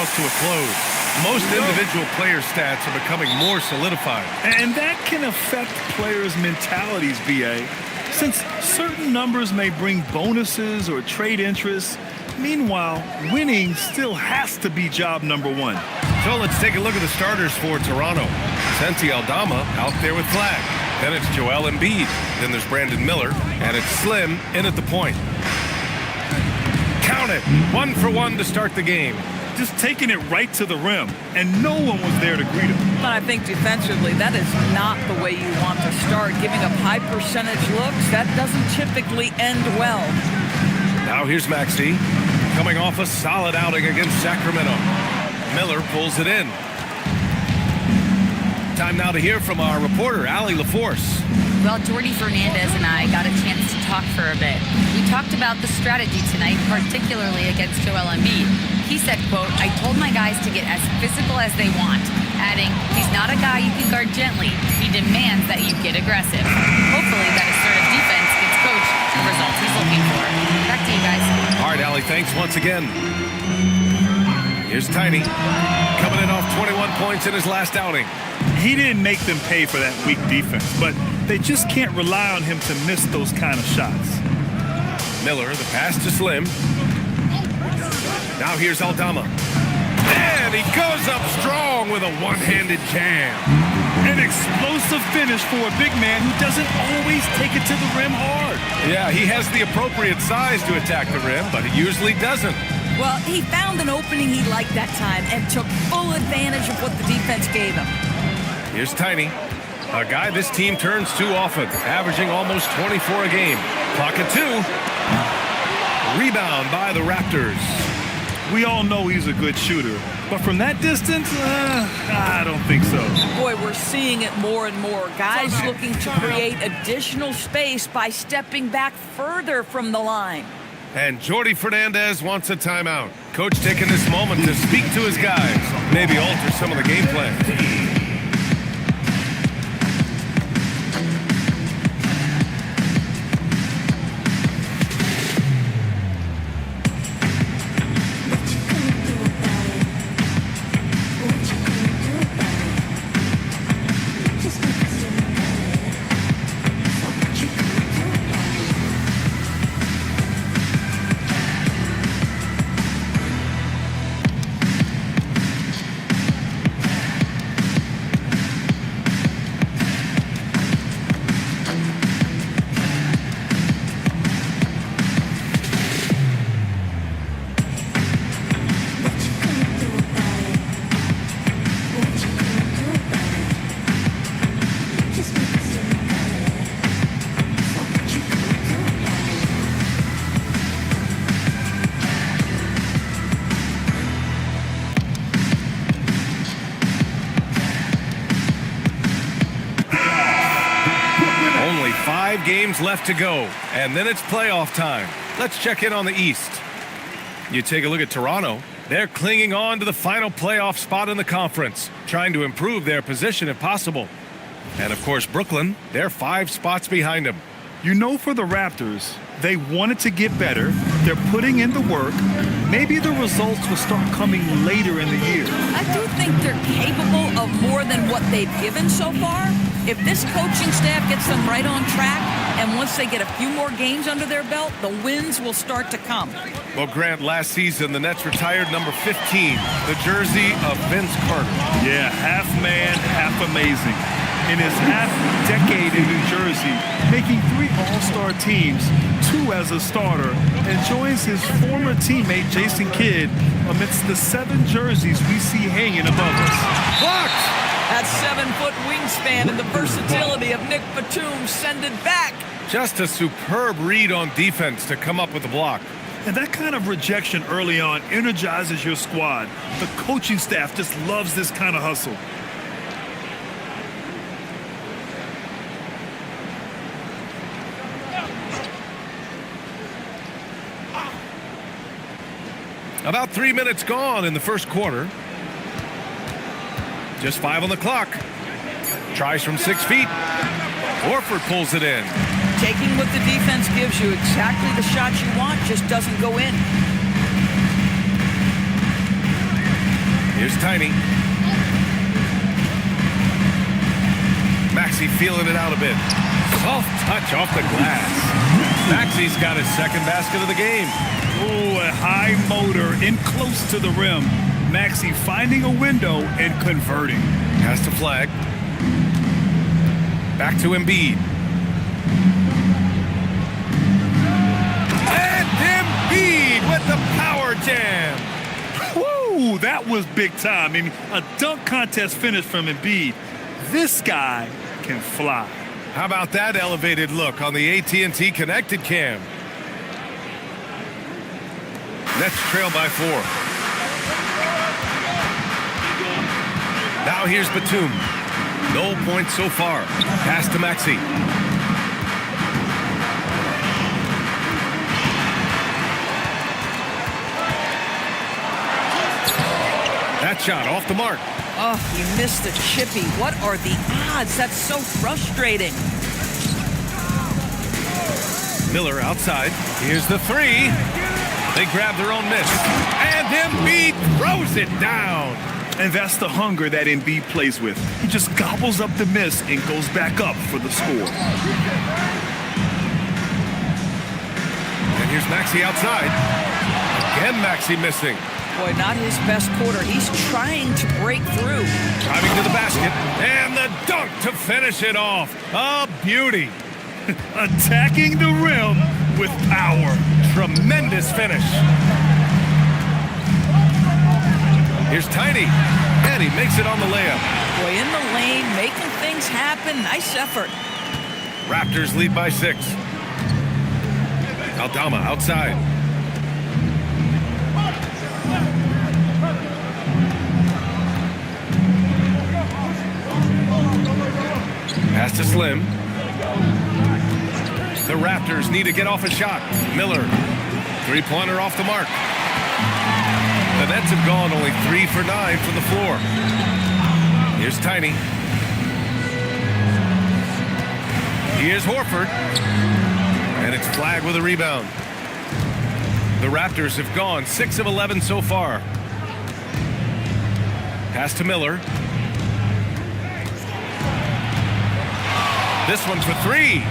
draws to a close. Most individual player stats are becoming more solidified. And that can affect players' mentalities, BA. Since certain numbers may bring bonuses or trade interests, meanwhile, winning still has to be job number one. So let's take a look at the starters for Toronto. Santi Aldama out there with flag. Then it's Joel Embiid. Then there's Brandon Miller. And it's Slim in at the point. Count it. 1 for 1 to start the game. Just taking it right to the rim, and no one was there to greet him. But I think defensively, that is not the way you want to start. Giving up high percentage looks, that doesn't typically end well. Now here's Maxey, coming off a solid outing against Sacramento. Miller pulls it in. Time now to hear from our reporter, Allie LaForce. Well, Jordy Fernandez and I got a chance to talk for a bit. We talked about the strategy tonight, particularly against Joel Embiid. He said, quote, "I told my guys to get as physical as they want," adding, "He's not a guy you can guard gently. He demands that you get aggressive." Hopefully that assertive defense gets Coach the results he's looking for. Back to you guys. All right, Allie, thanks once again. Here's Tiny, coming in off 21 points in his last outing. He didn't make them pay for that weak defense, but they just can't rely on him to miss those kind of shots. Miller, the pass to Slim. Now here's Aldama. And he goes up strong with a one-handed jam. An explosive finish for a big man who doesn't always take it to the rim hard. Yeah, he has the appropriate size to attack the rim, but he usually doesn't. Well, he found an opening he liked that time and took full advantage of what the defense gave him. Here's Tiny, a guy this team turns to often, averaging almost 24 a game. Clock at 2. Rebound by the Raptors. We all know he's a good shooter, but from that distance, I don't think so. Boy, we're seeing it more and more. Guys looking to create additional space by stepping back further from the line. And Jordy Fernandez wants a timeout. Coach taking this moment to speak to his guys, maybe alter some of the game plan. Only 5 games left to go, and then it's playoff time. Let's check in on the East. You take a look at Toronto. They're clinging on to the final playoff spot in the conference, trying to improve their position if possible. And of course, Brooklyn, they're 5 spots behind them. You know, for the Raptors, they wanted to get better. They're putting in the work. Maybe the results will start coming later in the year. I do think they're capable of more than what they've given so far. If this coaching staff gets them right on track, and once they get a few more games under their belt, the wins will start to come. Well, Grant, last season, the Nets retired number 15, the jersey of Vince Carter. Yeah, half man, half amazing. In his half-decade in New Jersey, making 3 All-Star teams, 2 as a starter, and joins his former teammate Jason Kidd amidst the 7 jerseys we see hanging above us. Blocked! That 7-foot wingspan and the versatility of Nick Batum send it back. Just a superb read on defense to come up with the block. And that kind of rejection early on energizes your squad. The coaching staff just loves this kind of hustle. About 3 minutes gone in the first quarter. Just 5 on the clock. Tries from 6 feet. Horford pulls it in. Taking what the defense gives you, exactly the shot you want, just doesn't go in. Here's Tiny. Maxey feeling it out a bit. Soft touch off the glass. Maxey's got his second basket of the game. Oh, a high motor in close to the rim. Maxey finding a window and converting. Has to flag. Back to Embiid. And Embiid with the power jam. Woo, that was big time. I mean, a dunk contest finish from Embiid. This guy can fly. How about that elevated look on the AT&T connected cam? Nets trail by 4. Now here's Batum. No points so far. Pass to Maxey. That shot off the mark. Oh, he missed the chippy. What are the odds? That's so frustrating. Miller outside. Here's the three. They grab their own miss. And Embiid throws it down. And that's the hunger that Embiid plays with. He just gobbles up the miss and goes back up for the score. And here's Maxey outside. Again, Maxey missing. Boy, not his best quarter. He's trying to break through. Driving to the basket. And the dunk to finish it off. A beauty. Attacking the rim with power. Tremendous finish. Here's Tiny. And he makes it on the layup. Boy, in the lane, making things happen. Nice effort. Raptors lead by 6. Aldama outside. Pass to Slim. The Raptors need to get off a shot. Miller. Three-pointer off the mark. The Nets have gone only 3 for 9 from the floor. Here's Tiny. Here's Horford. And it's flagged with a rebound. The Raptors have gone 6 of 11 so far. Pass to Miller. This one's for 3.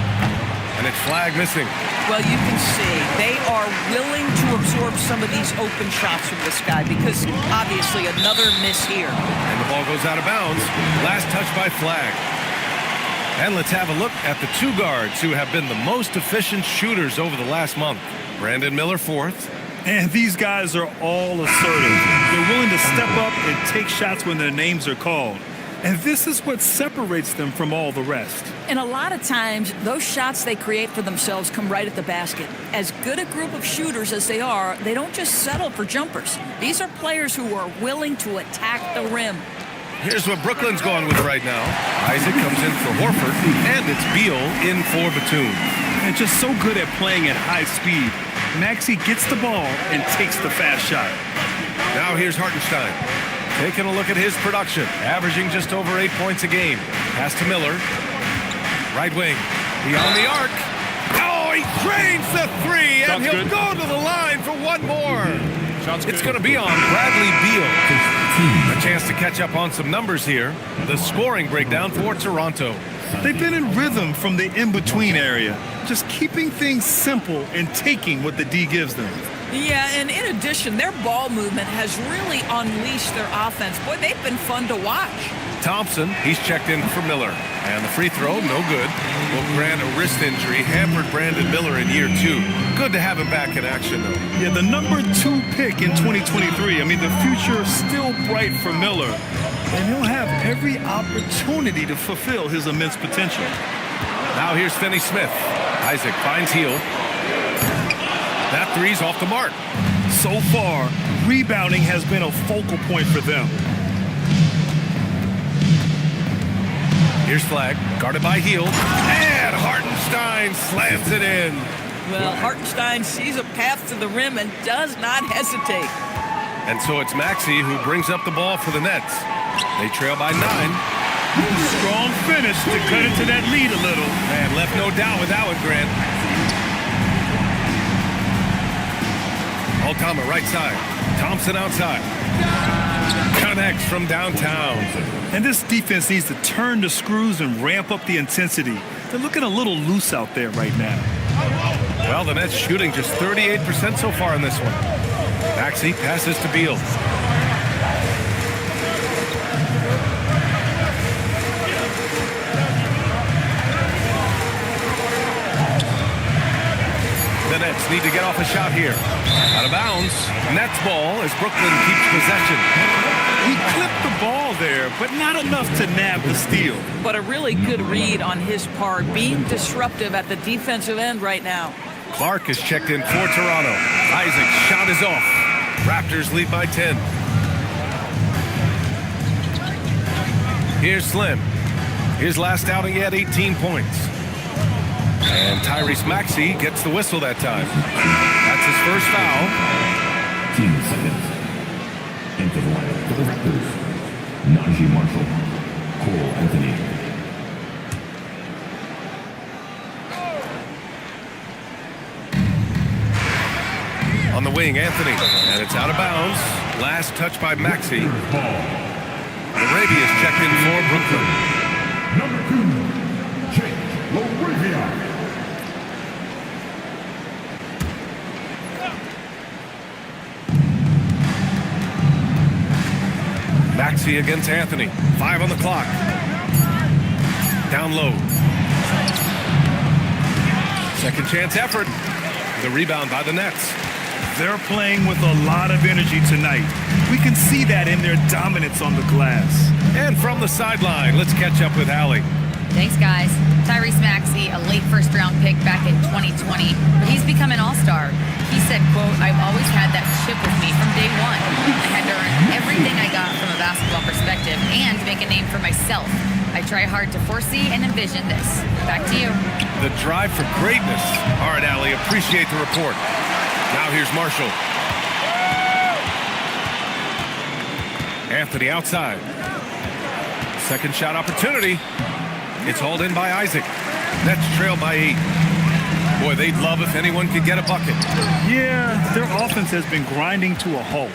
And it's flag missing. Well, you can see they are willing to absorb some of these open shots from this guy because obviously another miss here. And the ball goes out of bounds. Last touch by Flag. And let's have a look at the 2 guards who have been the most efficient shooters over the last month. Brandon Miller 4th. And these guys are all assertive. They're willing to step up and take shots when their names are called. And this is what separates them from all the rest. And a lot of times, those shots they create for themselves come right at the basket. As good a group of shooters as they are, they don't just settle for jumpers. These are players who are willing to attack the rim. Here's what Brooklyn's going with right now. Isaac comes in for Horford, and it's Beal in for Batum. And just so good at playing at high speed. Maxey gets the ball and takes the fast shot. Now here's Hartenstein. Taking a look at his production, averaging just over 8 points a game. Pass to Miller. Right wing. Beyond the arc. Oh, he drains the 3, and he'll go to the line for one more. It's going to be on Bradley Beal. A chance to catch up on some numbers here. The scoring breakdown for Toronto. They've been in rhythm from the in-between area, just keeping things simple and taking what the D gives them. Yeah, and in addition, their ball movement has really unleashed their offense. Boy, they've been fun to watch. Thompson, he's checked in for Miller. And the free throw, no good. Will grant a wrist injury, hampered Brandon Miller in year 2. Good to have him back in action, though. Yeah, the number 2 pick in 2023. I mean, the future is still bright for Miller. And he'll have every opportunity to fulfill his immense potential. Now here's Finney Smith. Isaac finds Heel. That 3's off the mark. So far, rebounding has been a focal point for them. Here's Flag, guarded by Heel. And Hartenstein slams it in. Well, Hartenstein sees a path to the rim and does not hesitate. And so it's Maxey who brings up the ball for the Nets. They trail by 9. Strong finish to cut into that lead a little. Man, left no doubt with that one, Grant. Aldama right side. Thompson outside. Connects from downtown. And this defense needs to turn the screws and ramp up the intensity. They're looking a little loose out there right now. Well, the Nets shooting just 38% so far in this one. Maxey passes to Beal. The Nets need to get off a shot here. Out of bounds. Nets ball as Brooklyn keeps possession. He clipped the ball there, but not enough to nab the steal. But a really good read on his part, being disruptive at the defensive end right now. Clark is checked in for Toronto. Isaac's shot is off. Raptors lead by 10. Here's Slim. His last outing, he had 18 points. And Tyrese Maxey gets the whistle that time. That's his first foul. 10 seconds. Into the line for the Raptors. Najee Marshall. Cole Anthony. On the wing, Anthony. And it's out of bounds. Last touch by Maxey. Arabia is checked in for Brooklyn. Number 2. Jake Laravia. Maxey against Anthony. 5 on the clock. Down low. Second chance effort. The rebound by the Nets. They're playing with a lot of energy tonight. We can see that in their dominance on the glass. And from the sideline, let's catch up with Allie. Thanks, guys. Tyrese Maxey, a late first-round pick back in 2020, but he's become an all-star. He said, quote, "I've always had that chip with me from day one. I had to earn everything I got from a basketball perspective and make a name for myself. I try hard to foresee and envision this." Back to you. The drive for greatness. All right, Allie, appreciate the report. Now here's Marshall. Anthony outside. Second shot opportunity. It's hauled in by Isaac. Nets trail by 8. Boy, they'd love if anyone could get a bucket. Yeah, their offense has been grinding to a halt.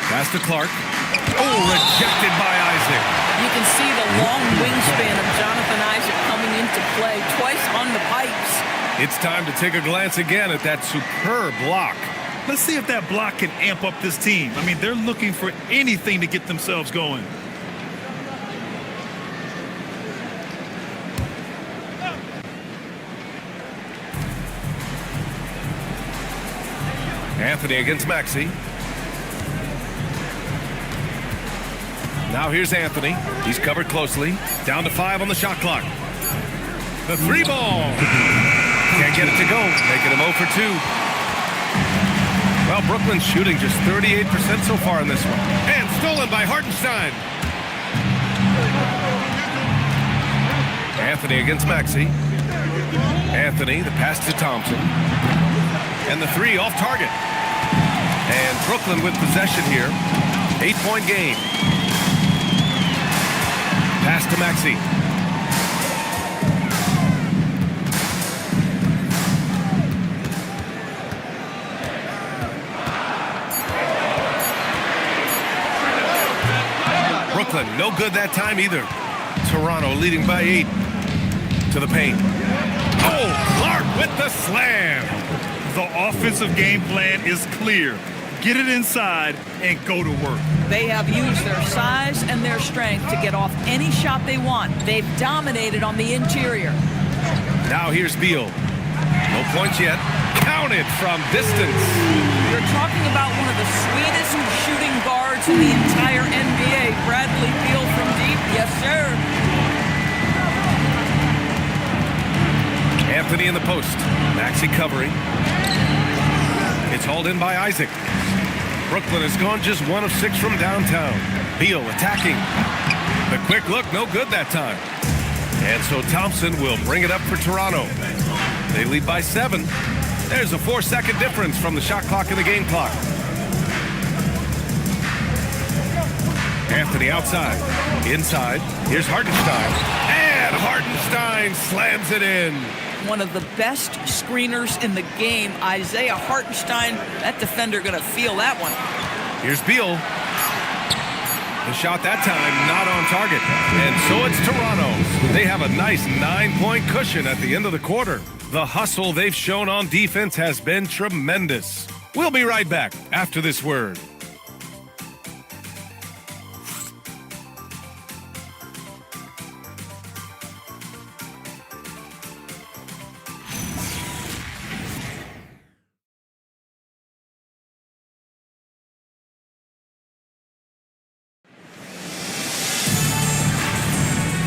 Pass to Clark. Oh, rejected by Isaac. You can see the long wingspan of Jonathan Isaac coming into play twice on the pipes. It's time to take a glance again at that superb block. Let's see if that block can amp up this team. I mean, they're looking for anything to get themselves going. Anthony against Maxey. Now here's Anthony. He's covered closely. Down to 5 on the shot clock. The 3 ball. Can't get it to go. Making him 0 for 2. Well, Brooklyn's shooting just 38% so far in this one. And stolen by Hartenstein. Anthony against Maxey. Anthony, the pass to Thompson. And the 3 off target. And Brooklyn with possession here. 8-point game. Pass to Maxey. Brooklyn, no good that time either. Toronto leading by 8. To the paint. Oh, Clark with the slam. The offensive game plan is clear. Get it inside and go to work. They have used their size and their strength to get off any shot they want. They've dominated on the interior. Now here's Beal. No points yet. Counted from distance. You're talking about one of the sweetest shooting guards in the entire NBA. Bradley Beal from deep. Yes, sir. Anthony in the post. Maxey covering. It's hauled in by Isaac. Brooklyn has gone just 1 of 6 from downtown. Beal attacking. The quick look, no good that time. And so Thompson will bring it up for Toronto. They lead by 7. There's a 4-second difference from the shot clock and the game clock. Anthony outside. Inside. Here's Hartenstein. And Hartenstein slams it in. one of the best screeners in the game. Isaiah Hartenstein, that defender going to feel that one. Here's Beal. The shot that time not on target. And so it's Toronto. They have a nice 9-point cushion at the end of the quarter. The hustle they've shown on defense has been tremendous. We'll be right back after this word.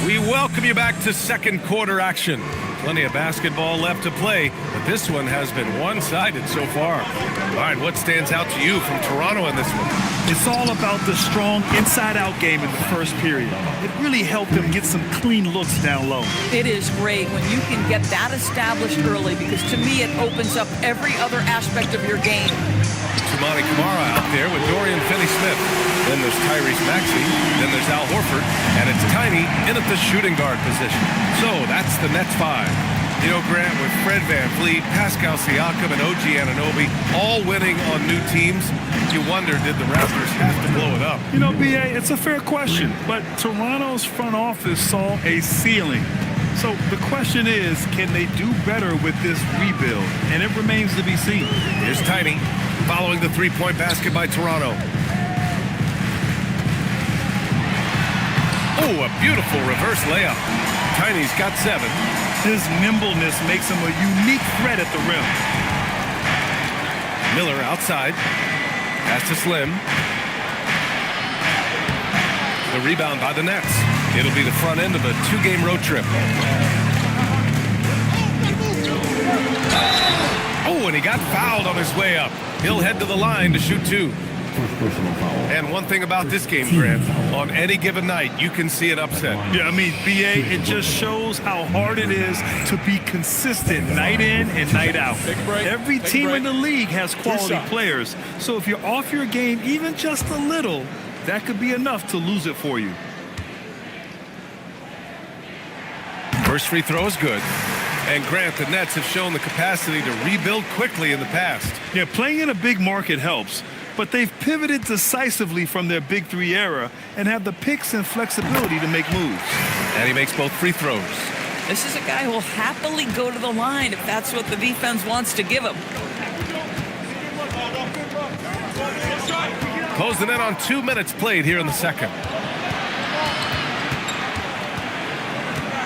We welcome you back to second quarter action. Plenty of basketball left to play, but this one has been one-sided so far. All right, what stands out to you from Toronto in this one? It's all about the strong inside-out game in the first period. It really helped them get some clean looks down low. It is great when you can get that established early, because to me it opens up every other aspect of your game. Toumani Camara out there with Dorian Finney-Smith. Then there's Tyrese Maxey. Then there's Al Horford. And it's Tiny in at the shooting guard position. So that's the Nets 5. You know, Grant, with Fred VanVleet, Pascal Siakam, and OG Anunoby all winning on new teams, you wonder, did the Raptors have to blow it up? You know, B.A., it's a fair question, but Toronto's front office saw a ceiling. So the question is, can they do better with this rebuild? And it remains to be seen. Here's Tiny following the three-point basket by Toronto. Oh, a beautiful reverse layup. Tiny's got 7. His nimbleness makes him a unique threat at the rim. Miller outside. Pass to Slim. The rebound by the Nets. It'll be the front end of a 2-game road trip. Oh, and he got fouled on his way up. He'll head to the line to shoot 2. First personal foul. And one thing about this game, Grant, on any given night, you can see an upset. Yeah, I mean, B.A., it just shows how hard it is to be consistent night in and night out. Every team in the league has quality players, so if you're off your game even just a little, that could be enough to lose it for you. First free throw is good. And Grant, the Nets have shown the capacity to rebuild quickly in the past. Yeah, playing in a big market helps, but they've pivoted decisively from their Big Three era and have the picks and flexibility to make moves. And he makes both free throws. This is a guy who will happily go to the line if that's what the defense wants to give him. Close the net on 2 minutes played here in the second.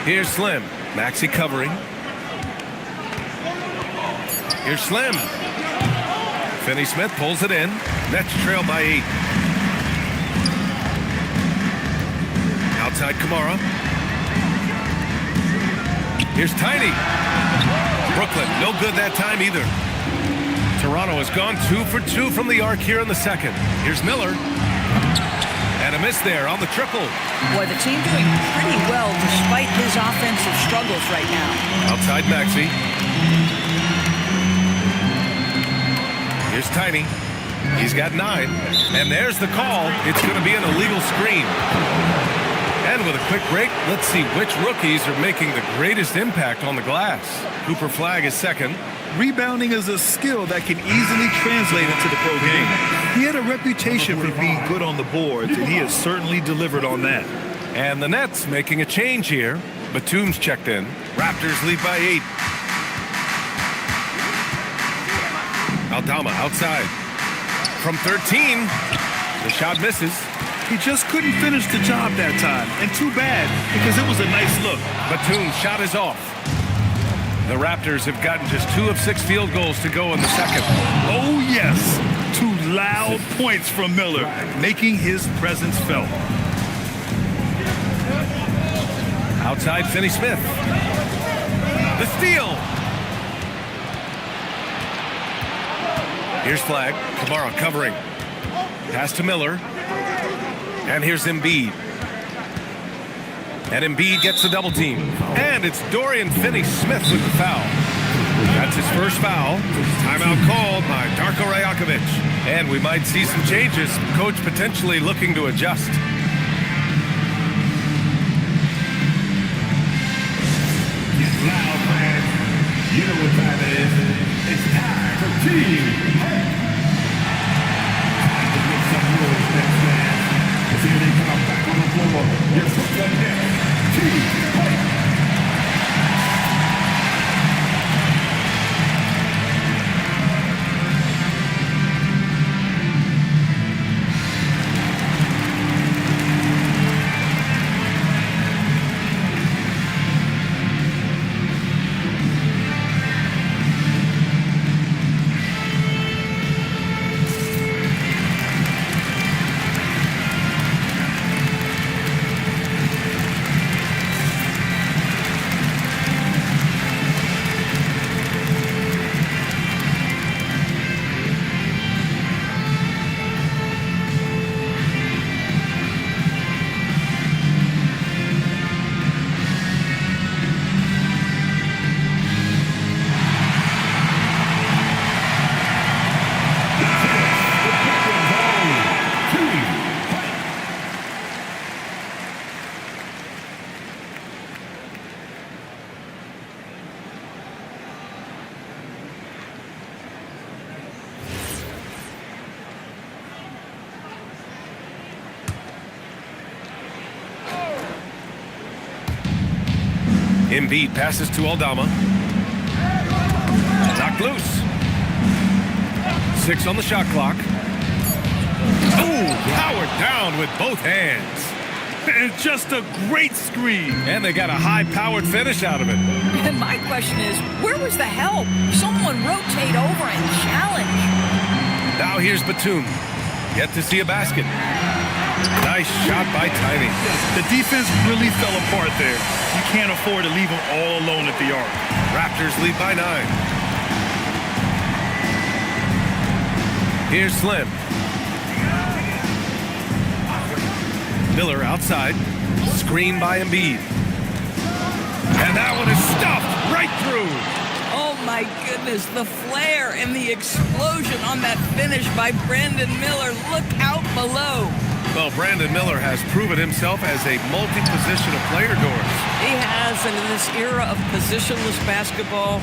Here's Slim. Maxey covering. Here's Slim. Finney-Smith pulls it in. Nets trail by 8. Outside Camara. Here's Tiny. Brooklyn, no good that time either. Toronto has gone 2 for 2 from the arc here in the second. Here's Miller. And a miss there on the triple. Boy, the team doing pretty well despite his offensive struggles right now. Outside Maxey. Here's Tiny. He's got 9. And there's the call. It's going to be an illegal screen. And with a quick break, let's see which rookies are making the greatest impact on the glass. Cooper Flagg is second. Rebounding is a skill that can easily translate into the pro game. He had a reputation for being good on the boards, and he has certainly delivered on that. And the Nets making a change here. Batum's checked in. Raptors lead by 8. Aldama outside. From 13, the shot misses. He just couldn't finish the job that time, and too bad, because it was a nice look. Batum's shot is off. The Raptors have gotten just 2 of 6 field goals to go in the second. Oh, yes. 2 loud points from Miller, making his presence felt. Outside Finney-Smith. The steal. Here's Flagg. Camara covering. Pass to Miller. And here's Embiid. And Embiid gets the double team. And it's Dorian Finney-Smith with the foul. That's his first foul. Timeout called by Darko Rajakovic. And we might see some changes. Coach potentially looking to adjust. Get loud, man. You know what time it is. It's time for team fight. Time to make some noise, next man. As here they come back on the floor. Your first one next. Team fight. Embiid passes to Aldama. Knocked loose. 6 on the shot clock. Oh, powered down with both hands. And just a great screen. And they got a high-powered finish out of it. And my question is, where was the help? Someone rotate over and challenge. Now here's Batum. Yet to see a basket. Nice shot by Tiny. The defense really fell apart there. You can't afford to leave them all alone at the arc. Raptors lead by 9. Here's Slim. Miller outside. Screen by Embiid. And that one is stuffed right through. Oh my goodness, the flare and the explosion on that finish by Brandon Miller. Look out below. Well, Brandon Miller has proven himself as a multi-positional player, Doris. He has, and in this era of positionless basketball,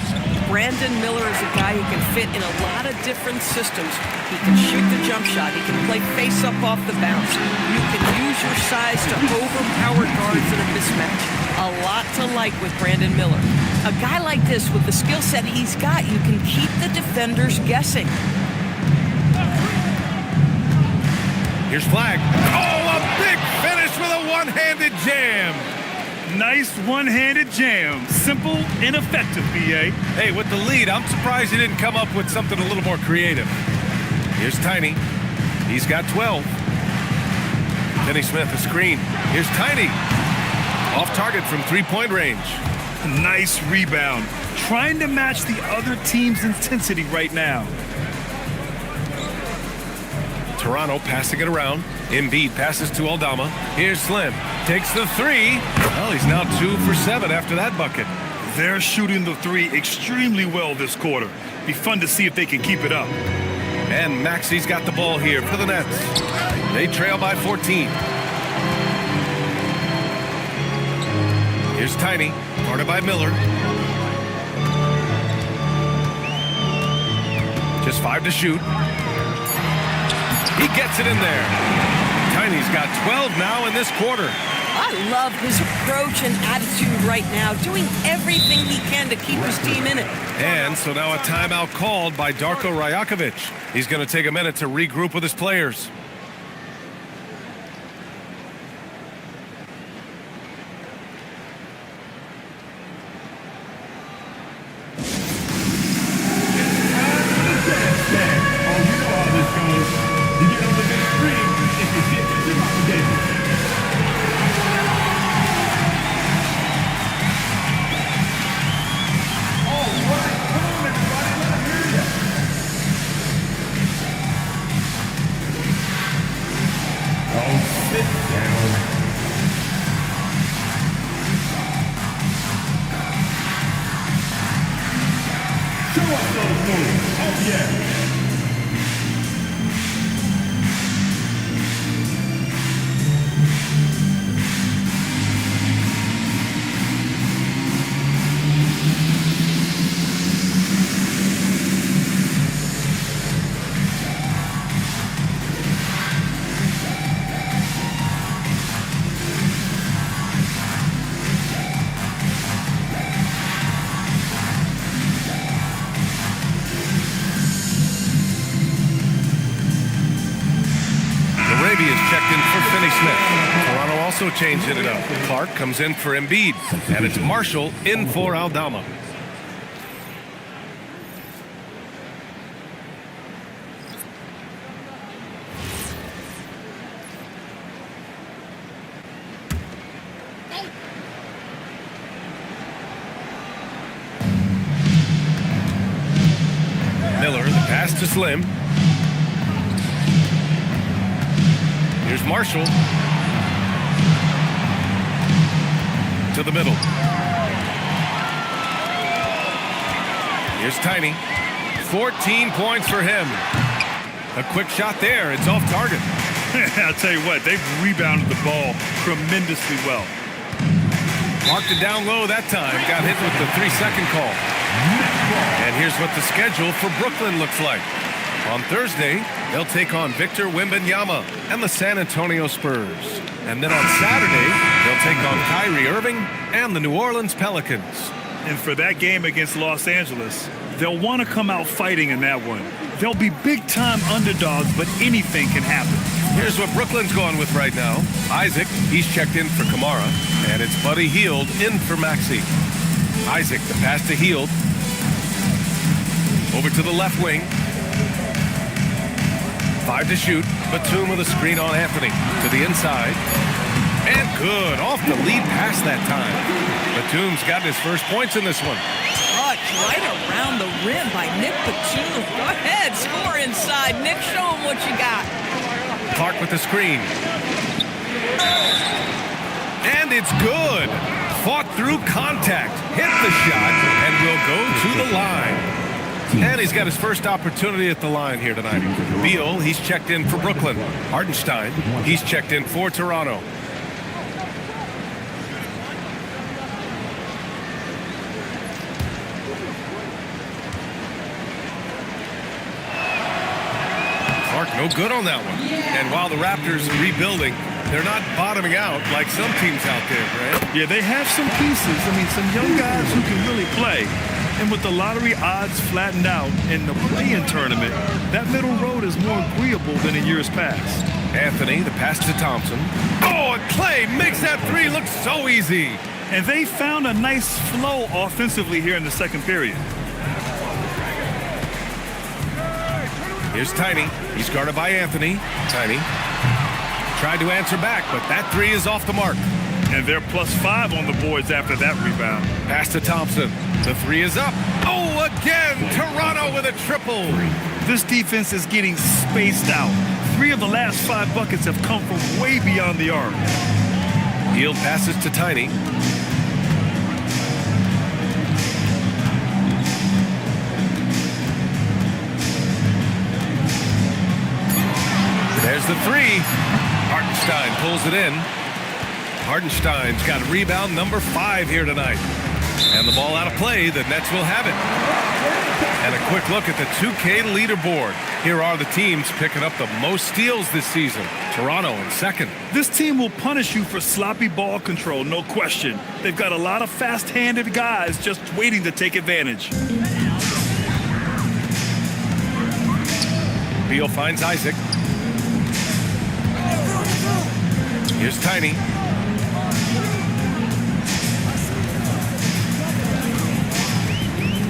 Brandon Miller is a guy who can fit in a lot of different systems. He can shoot the jump shot. He can play face-up off the bounce. You can use your size to overpower guards in a mismatch. A lot to like with Brandon Miller. A guy like this, with the skill set he's got, you can keep the defenders guessing. Here's Flag. Oh, a big finish with a one-handed jam. Nice one-handed jam. Simple and effective, B.A. Hey, with the lead, I'm surprised he didn't come up with something a little more creative. Here's Tiny. He's got 12. Finney Smith, a screen. Here's Tiny. Off target from three-point range. Nice rebound. Trying to match the other team's intensity right now. Toronto passing it around. Embiid passes to Aldama. Here's Slim. Takes the three. Well, he's now 2 for 7 after that bucket. They're shooting the three extremely well this quarter. Be fun to see if they can keep it up. And Maxi's got the ball here for the Nets. They trail by 14. Here's Tiny, guarded by Miller. Just 5 to shoot. He gets it in there. Tiny's got 12 now in this quarter. I love his approach and attitude right now, doing everything he can to keep his team in it. And so now a timeout called by Darko Rajakovic. He's going to take a minute to regroup with his players. also changing it up. Clark comes in for Embiid, and it's Marshall in for Aldama. Miller, the pass to Slim. Here's Marshall. To the middle. Here's Tiny. 14 points for him. A quick shot there. It's off target. I'll tell you what, they've rebounded the ball tremendously well. Marked it down low that time. Got hit with the 3-second call. And here's what the schedule for Brooklyn looks like. On Thursday, they'll take on Victor Wembanyama and the San Antonio Spurs. And then on Saturday, they'll take on Kyrie Irving and the New Orleans Pelicans. And for that game against Los Angeles, they'll want to come out fighting in that one. They'll be big-time underdogs, but anything can happen. Here's what Brooklyn's going with right now. Isaac, he's checked in for Kamara, and it's Buddy Hield in for Maxey. Isaac, the pass to Hield. Over to the left wing. 5 to shoot. Batum with a screen on Anthony. To the inside. And good. Off the lead pass that time. Batum's got his first points in this one. Touch right around the rim by Nick Batum. Go ahead, score inside. Nick, show him what you got. Clark with the screen. And it's good. Fought through contact. Hit the shot and will go to the line. And he's got his first opportunity at the line here tonight. Beal, he's checked in for Brooklyn. Hartenstein, he's checked in for Toronto. Clark, no good on that one. And while the Raptors are rebuilding, they're not bottoming out like some teams out there, right? Yeah, they have some pieces. I mean, some young guys who can really play. And with the lottery odds flattened out in the play-in tournament, that middle road is more agreeable than in years past. Anthony, the pass to Thompson. Oh, and Clay makes that three look so easy. And they found a nice flow offensively here in the second period. Here's Tiny. He's guarded by Anthony. Tiny tried to answer back, but that three is off the mark. And they're +5 on the boards after that rebound. Pass to Thompson. The three is up. Oh, again, Toronto with a triple. This defense is getting spaced out. 3 of the last 5 buckets have come from way beyond the arc. Hield passes to Tiny. There's the three. Hartenstein pulls it in. Hartenstein's got rebound number 5 here tonight. And the ball out of play, the Nets will have it. And a quick look at the 2K leaderboard. Here are the teams picking up the most steals this season. Toronto in second. This team will punish you for sloppy ball control, no question. They've got a lot of fast-handed guys just waiting to take advantage. Beal finds Isaac. Here's Tiny.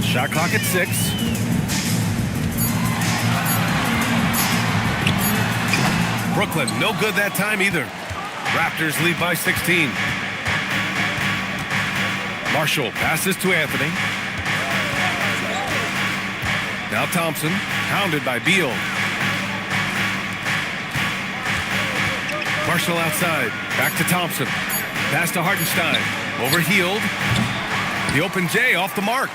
Shot clock at 6. Brooklyn, no good that time either. Raptors lead by 16. Marshall passes to Anthony. Now Thompson, hounded by Beal. Marshall outside, back to Thompson. Pass to Hartenstein, over Hield. The open J off the mark.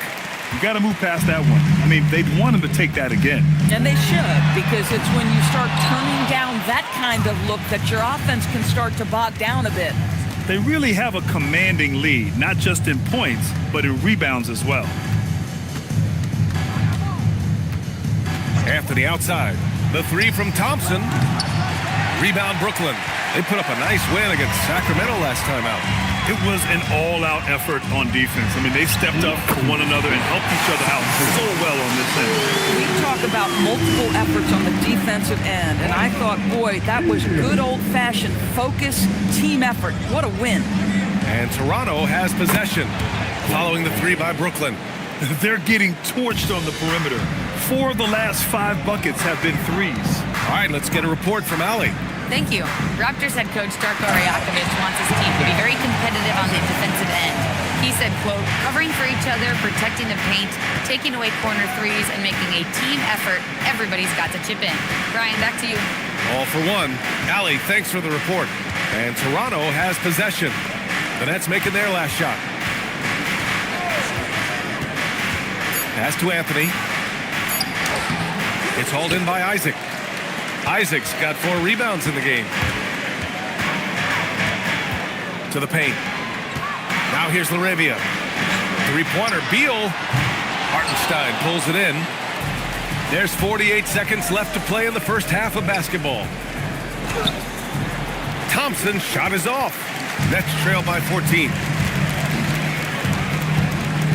You got to move past that one. I mean, they'd want him to take that again. And they should, because it's when you start turning down that kind of look that your offense can start to bog down a bit. They really have a commanding lead, not just in points, but in rebounds as well. Anthony outside. The three from Thompson. Rebound Brooklyn. They put up a nice win against Sacramento last time out. It was an all-out effort on defense. I mean, they stepped up for one another and helped each other out so well on this end. We talk about multiple efforts on the defensive end, and I thought, boy, that was good old-fashioned focus, team effort. What a win. And Toronto has possession, following the three by Brooklyn. They're getting torched on the perimeter. 4 of the last 5 buckets have been threes. All right, let's get a report from Allie. Thank you. Raptors head coach Darko Rajakovic wants his team to be very competitive on the defensive end. He said, quote, covering for each other, protecting the paint, taking away corner threes, and making a team effort. Everybody's got to chip in. Brian, back to you. All for one. Allie, thanks for the report. And Toronto has possession. The Nets making their last shot. Pass to Anthony. It's hauled in by Isaac. Isaac's got 4 rebounds in the game. To the paint. Now here's Laravia. Three-pointer. Beal. Hartenstein pulls it in. There's 48 seconds left to play in the first half of basketball. Thompson's shot is off. Nets trail by 14.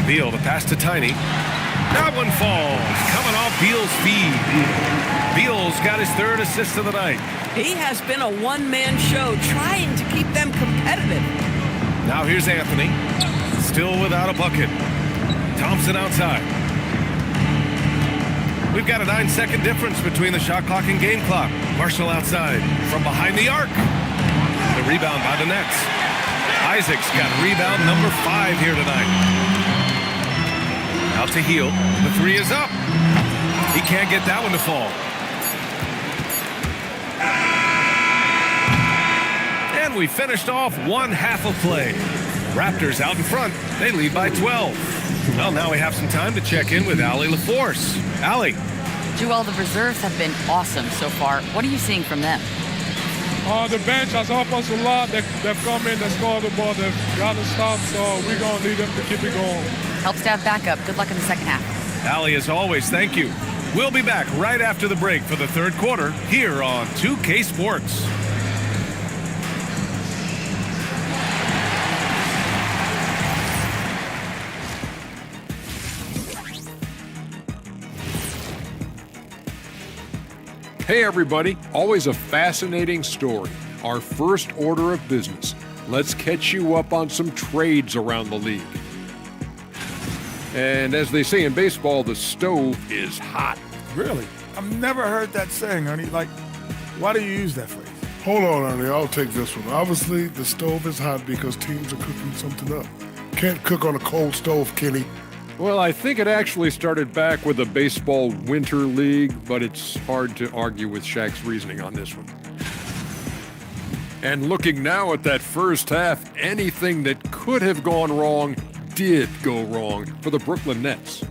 Beal, the pass to Tiny. That one falls. Coming off Beal's feed. Beal's got his 3rd assist of the night. He has been a one-man show trying to keep them competitive. Now here's Anthony. Still without a bucket. Thompson outside. We've got a 9-second difference between the shot clock and game clock. Marshall outside from behind the arc. The rebound by the Nets. Isaac's got rebound number 5 here tonight. Out to Heel. The 3 is up. He can't get that one to fall. And we finished off one half of play. Raptors out in front. They lead by 12. Well, now we have some time to check in with Allie LaForce. Allie. Joel, the reserves have been awesome so far. What are you seeing from them? The bench has helped us a lot. They've come in, they scored the ball, they've got to stop, so we're going to need them to keep it going. Helps to have backup. Good luck in the second half. Allie, as always, thank you. We'll be back right after the break for the 3rd quarter here on 2K Sports. Hey everybody, always a fascinating story. Our first order of business. Let's catch you up on some trades around the league. And as they say in baseball, the stove is hot. Really? I've never heard that saying, Ernie. Like, why do you use that phrase? Hold on, Ernie. I'll take this one. Obviously, the stove is hot because teams are cooking something up. Can't cook on a cold stove, Kenny. Well, I think it actually started back with the baseball winter league, but it's hard to argue with Shaq's reasoning on this one. And looking now at that first half, anything that could have gone wrong did go wrong for the Brooklyn Nets.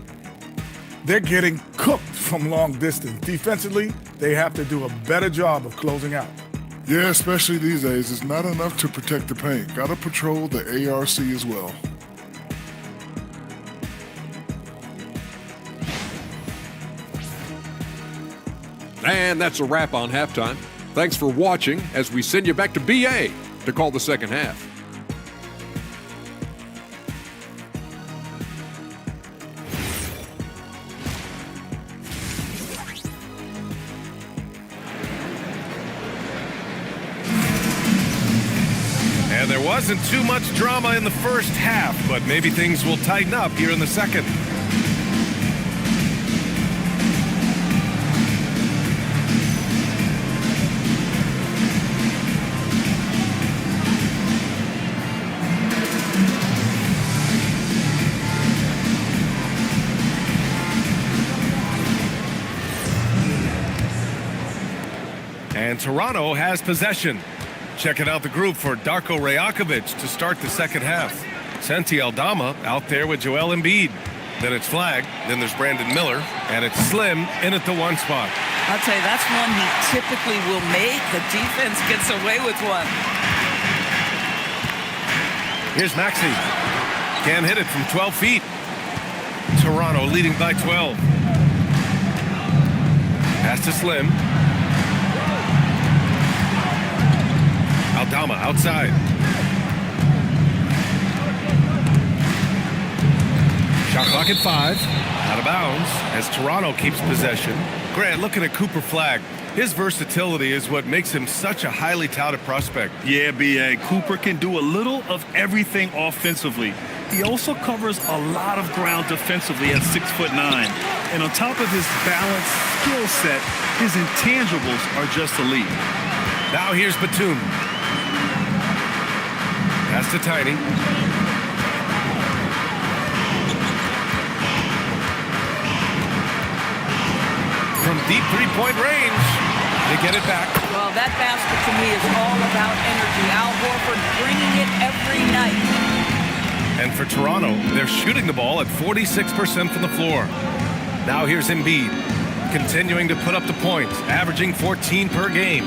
They're getting cooked from long distance. Defensively, they have to do a better job of closing out. Yeah, especially these days. It's not enough to protect the paint. Gotta patrol the ARC as well. And that's a wrap on halftime. Thanks for watching as we send you back to BA to call the second half. And there wasn't too much drama in the first half, but maybe things will tighten up here in the second. And Toronto has possession. Checking out the group for Darko Rajakovic to start the second half. Santi Aldama out there with Joel Embiid. Then it's Flag. Then there's Brandon Miller. And it's Slim in at the 1 spot. I'll tell you, that's one he typically will make. The defense gets away with one. Here's Maxey. Can't hit it from 12 feet. Toronto leading by 12. Pass to Slim. Aldama outside. Clock at 5. Out of bounds as Toronto keeps possession. Grant, looking at Cooper Flagg. His versatility is what makes him such a highly touted prospect. Yeah, B.A. Cooper can do a little of everything offensively. He also covers a lot of ground defensively at 6'9". And on top of his balanced skill set, his intangibles are just elite. Now here's Batum. Pass to Tiny. From deep three-point range, they get it back. Well, that basket to me is all about energy. Al Horford bringing it every night. And for Toronto, they're shooting the ball at 46% from the floor. Now here's Embiid, continuing to put up the points, averaging 14 per game.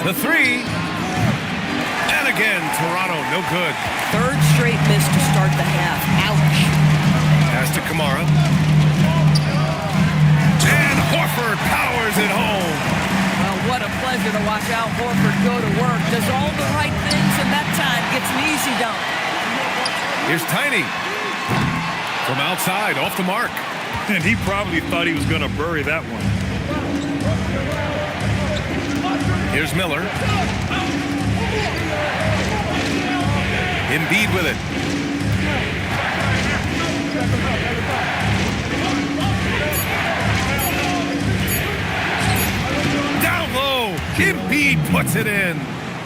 The three. And again, Toronto, no good. Third straight miss to start the half. Ouch. Pass to Kamara. And Horford powers it home. Well, what a pleasure to watch Al Horford go to work. Does all the right things, and that time gets an easy dunk. Here's Tiny. From outside, off the mark. And he probably thought he was going to bury that one. Here's Miller. Embiid with it. Down low. Embiid puts it in.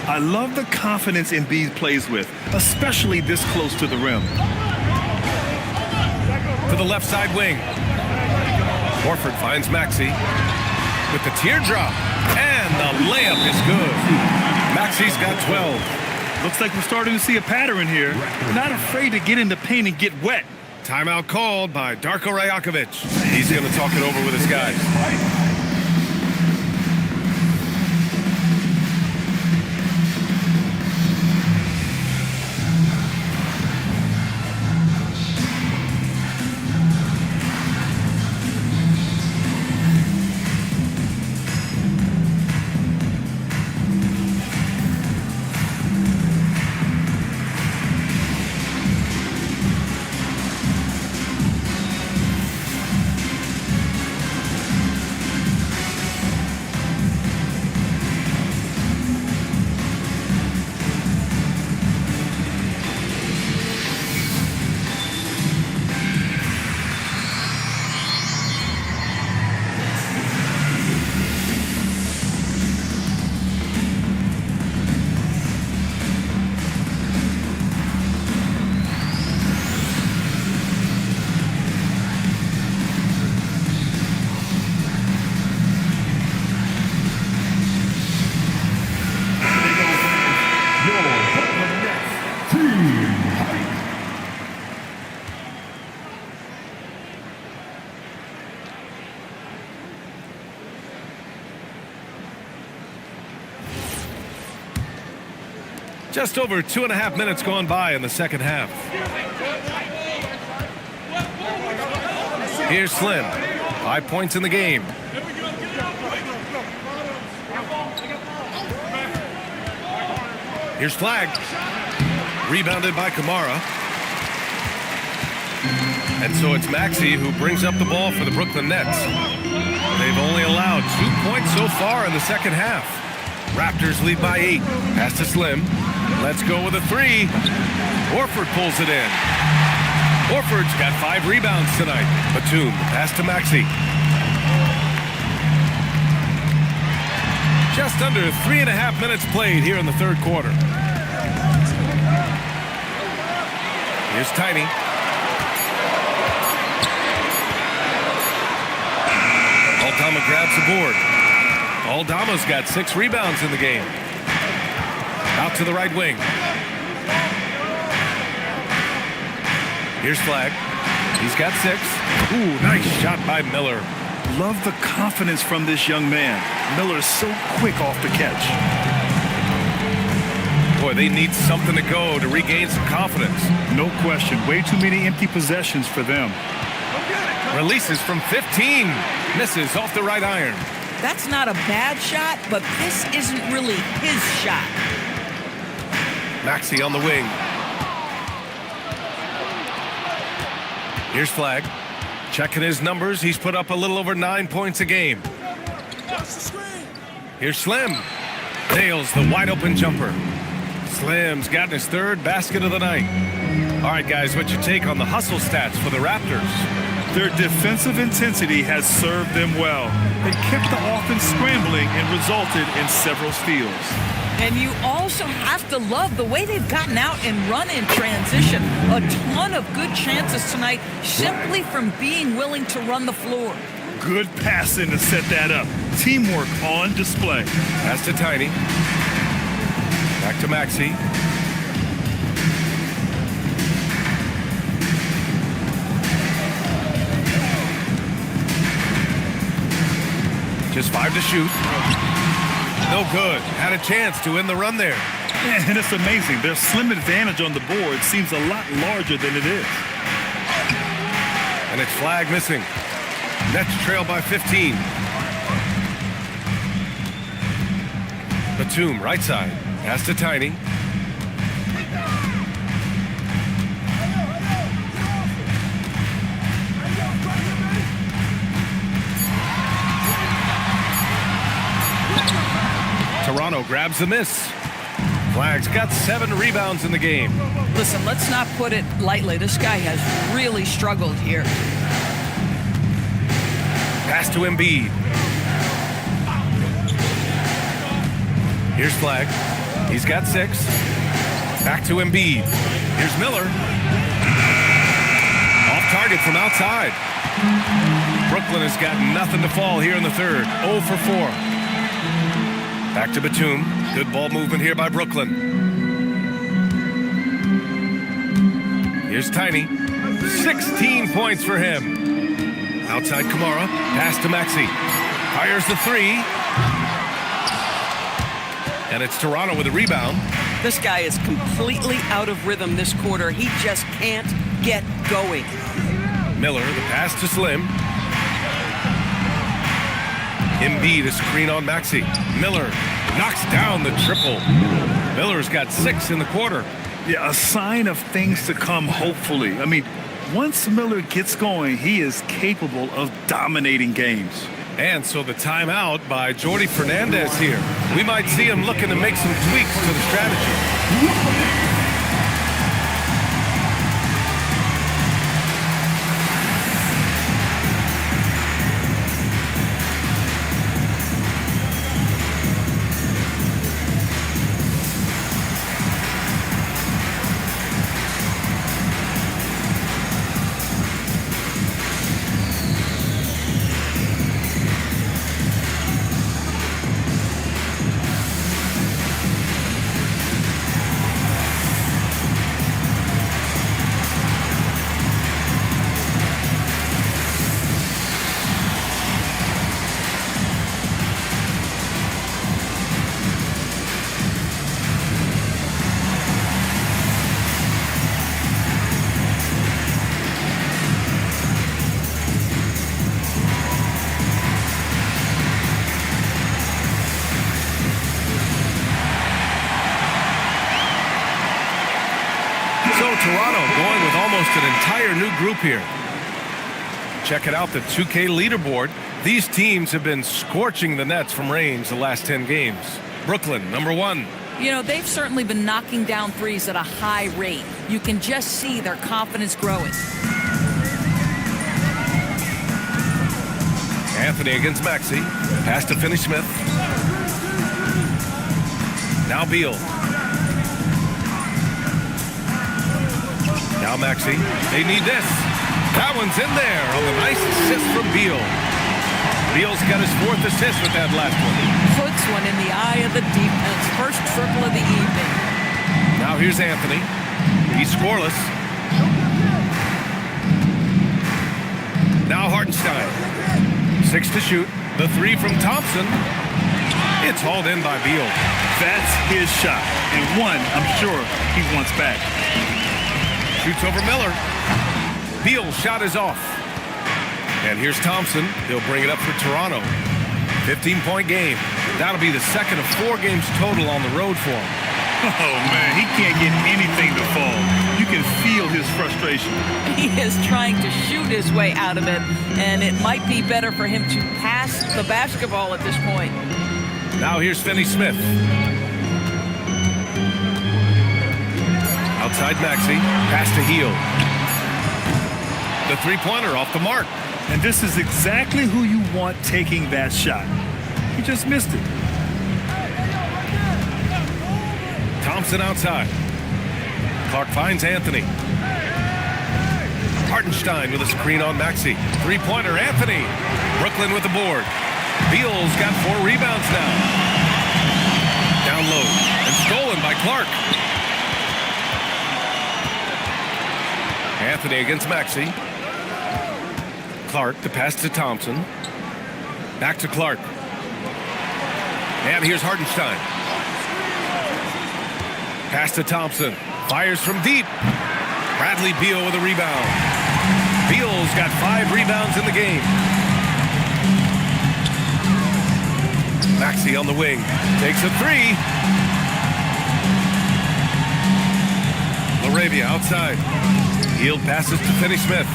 I love the confidence Embiid plays with, especially this close to the rim. To the left side wing. Horford finds Maxey with the teardrop. And the layup is good. Maxey's got 12. Looks like we're starting to see a pattern here. Not afraid to get in the paint and get wet. Timeout called by Darko Rajakovic. He's going to talk it over with his guys. Just over 2.5 minutes gone by in the second half. Here's Slim. 5 points in the game. Here's Flagg. Rebounded by Kamara. And so it's Maxey who brings up the ball for the Brooklyn Nets. They've only allowed 2 points so far in the second half. Raptors lead by 8. Pass to Slim. Let's go with a three. Horford pulls it in. Horford's got 5 rebounds tonight. Batum, pass to Maxey. Just under 3.5 minutes played here in the third quarter. Here's Tiny. Aldama grabs the board. Aldama's got 6 rebounds in the game. Out to the right wing. Here's Flagg. He's got 6. Ooh, nice shot by Miller. Love the confidence from this young man. Miller's so quick off the catch. Boy, they need something to go to regain some confidence. No question. Way too many empty possessions for them. Releases from 15. Misses off the right iron. That's not a bad shot, but this isn't really his shot. Maxey on the wing. Here's Flag. Checking his numbers. He's put up a little over 9 points a game. Here's Slim. Nails the wide open jumper. Slim's gotten his third basket of the night. All right, guys, what's your take on the hustle stats for the Raptors? Their defensive intensity has served them well. They kept the offense scrambling and resulted in several steals. And you also have to love the way they've gotten out and run in transition. A ton of good chances tonight simply from being willing to run the floor. Good passing to set that up. Teamwork on display. Pass to Tiny. Back to Maxey. Just 5 to shoot. No good. Had a chance to win the run there. And it's amazing. Their slim advantage on the board seems a lot larger than it is. And it's Flag missing. Nets trail by 15. Batum, right side. Pass to Tiny. Toronto grabs the miss. Flag's got 7 rebounds in the game. Listen, let's not put it lightly. This guy has really struggled here. Pass to Embiid. Here's Flag. He's got 6. Back to Embiid. Here's Miller. Off target from outside. Brooklyn has got nothing to fall here in the third. 0 for 4. Back to Batum. Good ball movement here by Brooklyn. Here's Tiny. 16 points for him. Outside Kamara. Pass to Maxey. Fires the 3. And it's Toronto with a rebound. This guy is completely out of rhythm this quarter. He just can't get going. Miller, the pass to Slim. Embiid, a screen on Maxey. Miller knocks down the triple. Miller's got 6 in the quarter. Yeah, a sign of things to come, hopefully. I mean, once Miller gets going, he is capable of dominating games. And so the timeout by Jordi Fernandez here. We might see him looking to make some tweaks to the strategy. Toronto going with almost an entire new group here. Check it out, the 2K leaderboard. These teams have been scorching the Nets from range the last 10 games. Brooklyn, number 1. You know, they've certainly been knocking down threes at a high rate. You can just see their confidence growing. Anthony against Maxey. Pass to Finney-Smith. Now Beal. Now Maxey. They need this. That one's in there on the nice assist from Beal. Beal's got his 4th assist with that last one. Puts one in the eye of the defense. First triple of the evening. Now here's Anthony. He's scoreless. Now Hartenstein. 6 to shoot. The 3 from Thompson. It's hauled in by Beal. That's his shot. And one, I'm sure, he wants back. Shoots over Miller. Beal's shot is off. And here's Thompson. He'll bring it up for Toronto. 15-point game. That'll be the second of 4 games total on the road for him. Oh, man, he can't get anything to fall. You can feel his frustration. He is trying to shoot his way out of it, and it might be better for him to pass the basketball at this point. Now here's Finney-Smith. Outside Maxey, pass to Heel. The three-pointer off the mark. And this is exactly who you want taking that shot. He just missed it. Thompson outside. Clark finds Anthony. Hartenstein with a screen on Maxey. Three-pointer, Anthony. Brooklyn with the board. Beal's got 4 rebounds now. Down low and stolen by Clark. Anthony against Maxey. Clark, the pass to Thompson. Back to Clark. And here's Hartenstein. Pass to Thompson. Fires from deep. Bradley Beal with a rebound. Beal's got 5 rebounds in the game. Maxey on the wing. Takes a 3. Laravia outside. Heel passes to Finney-Smith.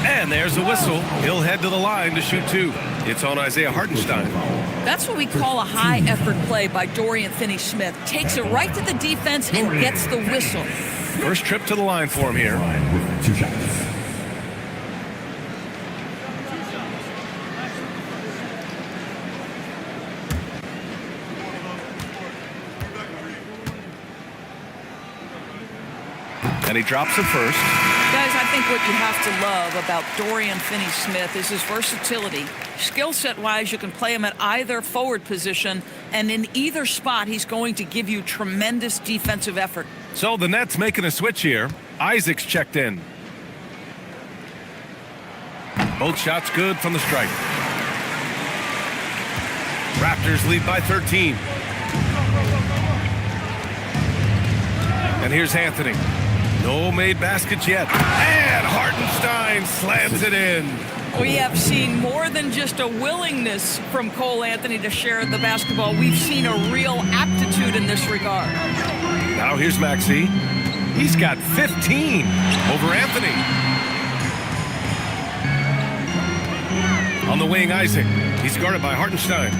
And there's a whistle. He'll head to the line to shoot 2. It's on Isaiah Hartenstein. That's what we call a high-effort play by Dorian Finney-Smith. Takes it right to the defense and gets the whistle. First trip to the line for him here. With 2 shots. And he drops it first. Guys, I think what you have to love about Dorian Finney-Smith is his versatility. Skill set-wise, you can play him at either forward position, and in either spot, he's going to give you tremendous defensive effort. So the Nets making a switch here. Isaac's checked in. Both shots good from the stripe. Raptors lead by 13. And here's Anthony. No made baskets yet. And Hartenstein slams it in. We have seen more than just a willingness from Cole Anthony to share the basketball. We've seen a real aptitude in this regard. Now here's Maxey. He's got 15 over Anthony. On the wing, Isaac. He's guarded by Hartenstein.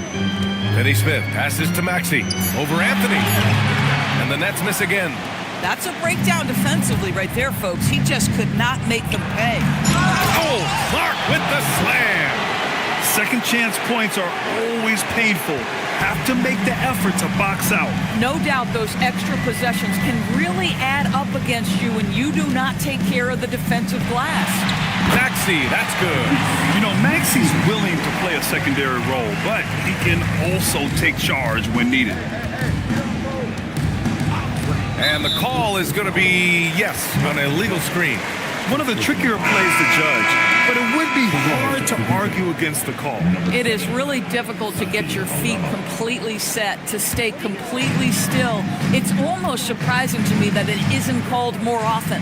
Finney-Smith passes to Maxey over Anthony. And the Nets miss again. That's a breakdown defensively right there, folks. He just could not make them pay. Oh, Clark with the slam. Second chance points are always painful. Have to make the effort to box out. No doubt those extra possessions can really add up against you when you do not take care of the defensive glass. Maxey, that's good. You know, Maxey's willing to play a secondary role, but he can also take charge when needed. And the call is going to be, yes, an illegal screen. One of the trickier plays to judge, but it would be hard to argue against the call. It is really difficult to get your feet completely set, to stay completely still. It's almost surprising to me that it isn't called more often.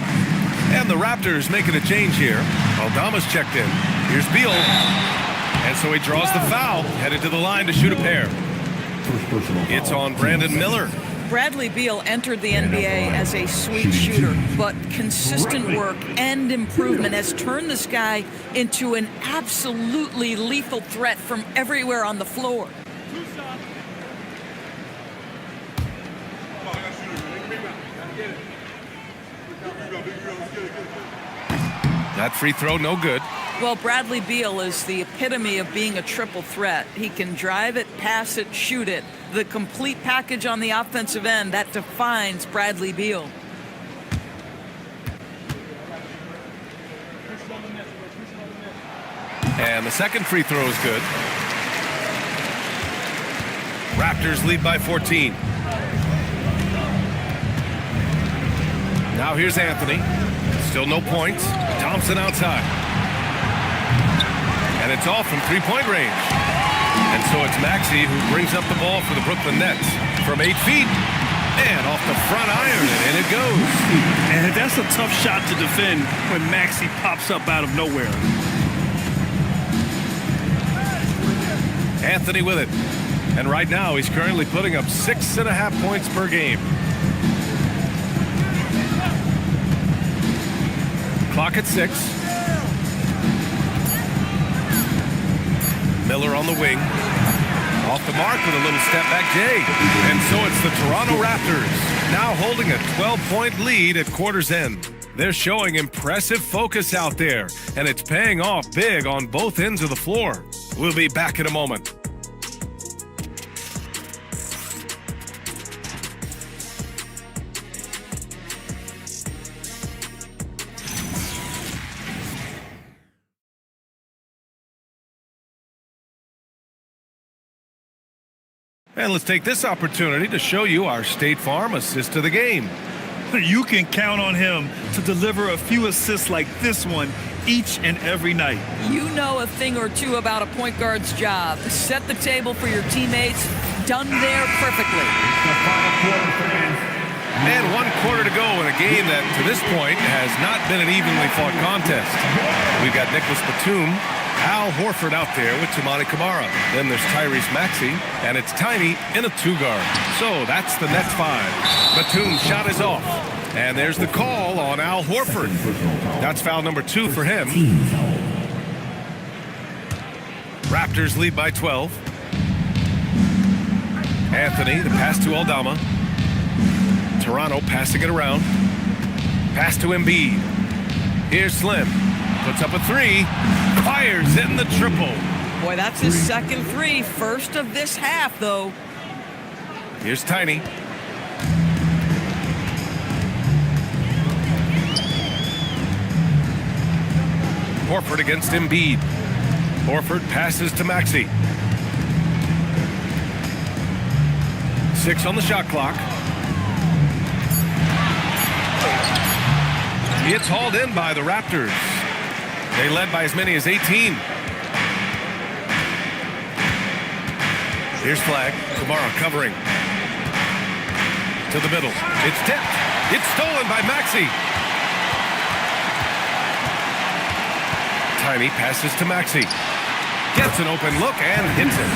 And the Raptors making a change here. Aldama's checked in. Here's Beal. And so he draws the foul, headed to the line to shoot a pair. It's on Brandon Miller. Bradley Beal entered the NBA as a sweet shooter, but consistent work and improvement has turned this guy into an absolutely lethal threat from everywhere on the floor. That free throw, no good. Well, Bradley Beal is the epitome of being a triple threat. He can drive it, pass it, shoot it. The complete package on the offensive end, that defines Bradley Beal. And the second free throw is good. Raptors lead by 14. Now here's Anthony. Still no points. Thompson outside. And it's off from three-point range. And so it's Maxey who brings up the ball for the Brooklyn Nets from 8 feet. And off the front iron, and in it goes. And that's a tough shot to defend when Maxey pops up out of nowhere. Anthony with it. And right now, he's currently putting up 6.5 points per game. Clock at 6. Miller on the wing. Off the mark with a little step back Jay. And so it's the Toronto Raptors, now holding a 12-point lead at quarter's end. They're showing impressive focus out there, and it's paying off big on both ends of the floor. We'll be back in a moment. And let's take this opportunity to show you our State Farm assist of the game. You can count on him to deliver a few assists like this one each and every night. You know a thing or two about a point guard's job. Set the table for your teammates. Done there perfectly. And 1 quarter to go in a game that, to this point, has not been an evenly fought contest. We've got Nicholas Batum, Al Horford out there with Toumani Camara. Then there's Tyrese Maxey, and it's Tiny in a 2-guard. So that's the Nets 5. Batum's shot is off. And there's the call on Al Horford. That's foul number 2 for him. Raptors lead by 12. Anthony, the pass to Aldama. Toronto passing it around. Pass to Embiid. Here's Slim. Puts up a 3. Fires in the triple. Boy, that's his second 3. First of this half, though. Here's Tiny. Horford against Embiid. Horford passes to Maxey. 6 on the shot clock. It's hauled in by the Raptors. They led by as many as 18. Here's Flag. Camara covering. To the middle. It's tipped. It's stolen by Maxey. Tiny passes to Maxey. Gets an open look and hits it.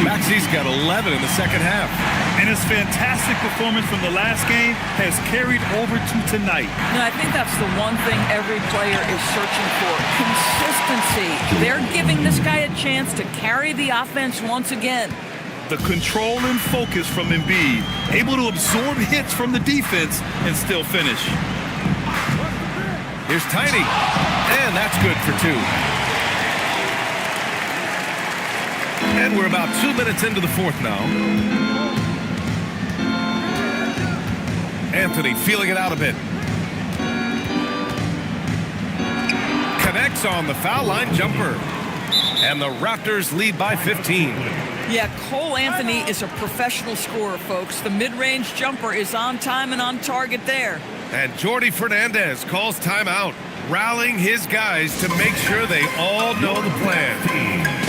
Maxey's got 11 in the second half. And his fantastic performance from the last game has carried over to tonight. And I think that's the one thing every player is searching for. Consistency. They're giving this guy a chance to carry the offense once again. The control and focus from Embiid, able to absorb hits from the defense and still finish. Here's Tiny. And that's good for 2. And we're about 2 minutes into the fourth now. Anthony feeling it out a bit. Connects on the foul line jumper. And the Raptors lead by 15. Yeah, Cole Anthony is a professional scorer, folks. The mid-range jumper is on time and on target there. And Jordi Fernandez calls timeout, rallying his guys to make sure they all know the plan.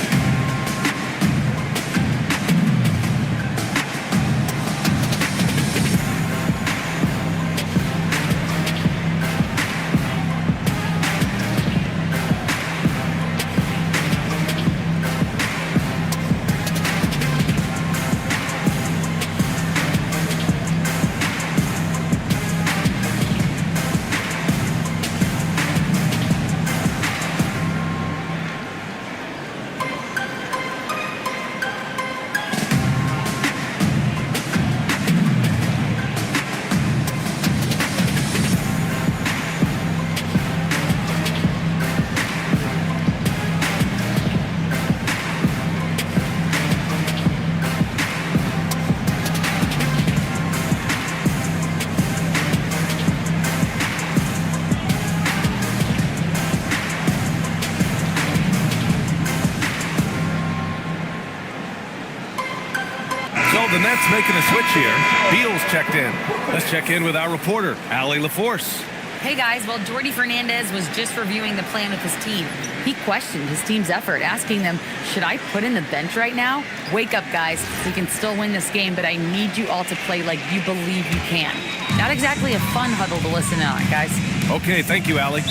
The Nets making a switch here. Beal's checked in. Let's check in with our reporter, Allie LaForce. Hey guys, well, Jordi Fernandez was just reviewing the plan with his team. He questioned his team's effort, asking them, should I put in the bench right now? Wake up, guys. We can still win this game, but I need you all to play like you believe you can. Not exactly a fun huddle to listen on, guys. Okay, thank you, Allie.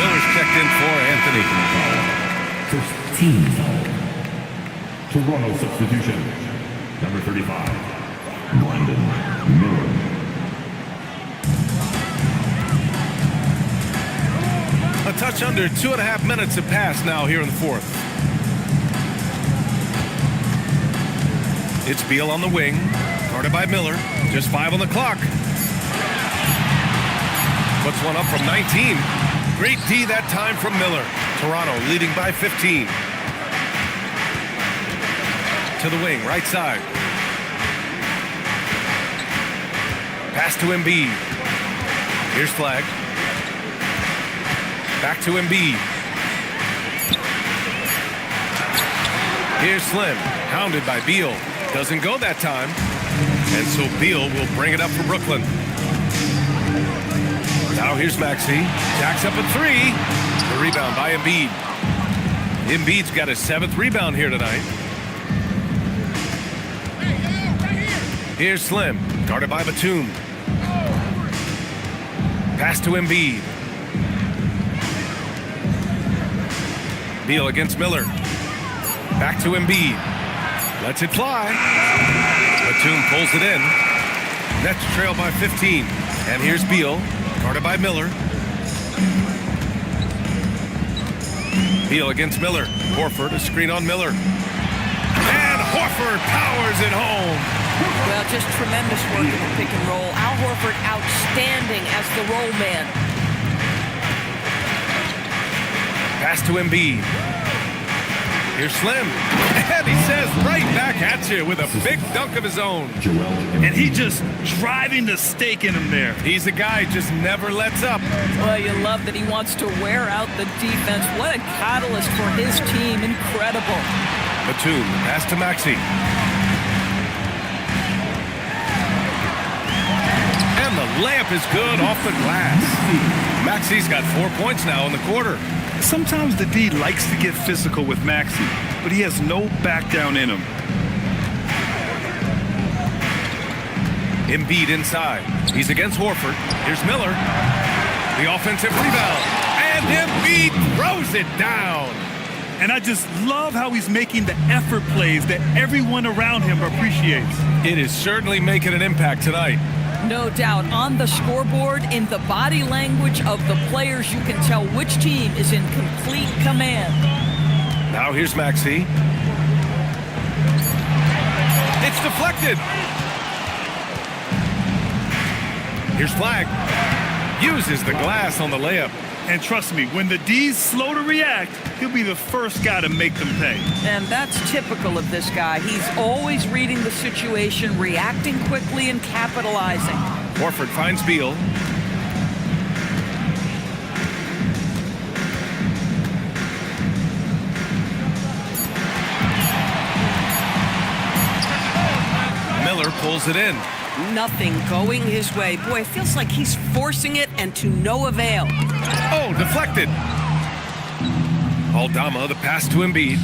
Miller's checked in for Anthony. Toronto substitution. Number 35, Brandon Miller. A touch under 2.5 minutes have passed now here in the fourth. It's Beal on the wing, guarded by Miller. Just 5 on the clock. Puts one up from 19. Great D that time from Miller. Toronto leading by 15. To the wing, right side. Pass to Embiid. Here's Flag. Back to Embiid. Here's Slim, hounded by Beal. Doesn't go that time. And so Beal will bring it up for Brooklyn. Now here's Maxey. Jacks up a 3. The rebound by Embiid. Embiid's got his 7th rebound here tonight. Here's Slim, guarded by Batum. Pass to Embiid. Beal against Miller. Back to Embiid. Lets it fly. Batum pulls it in. Nets trail by 15. And here's Beal, guarded by Miller. Beal against Miller. Horford, a screen on Miller. And Horford powers it home. Well, just tremendous work in the pick and roll. Al Horford outstanding as the roll man. Pass to Embiid. Here's Slim. And he says right back at you with a big dunk of his own. And he just driving the stake in him there. He's a guy who just never lets up. Well, you love that he wants to wear out the defense. What a catalyst for his team. Incredible. Batum, pass to Maxey. And the layup is good off the glass. Maxey's got 4 points now in the quarter. Sometimes the D likes to get physical with Maxey, but he has no back down in him. Embiid inside. He's against Horford. Here's Miller. The offensive rebound. And Embiid throws it down. And I just love how he's making the effort plays that everyone around him appreciates. It is certainly making an impact tonight. No doubt. On the scoreboard, in the body language of the players, you can tell which team is in complete command. Now here's Maxey. It's deflected. Here's Flag. Uses the glass on the layup. And trust me, when the D's slow to react, he'll be the first guy to make them pay. And that's typical of this guy. He's always reading the situation, reacting quickly, and capitalizing. Horford finds Beal. Miller pulls it in. Nothing going his way. Boy, it feels like he's forcing it and to no avail. Oh, deflected. Aldama, the pass to Embiid.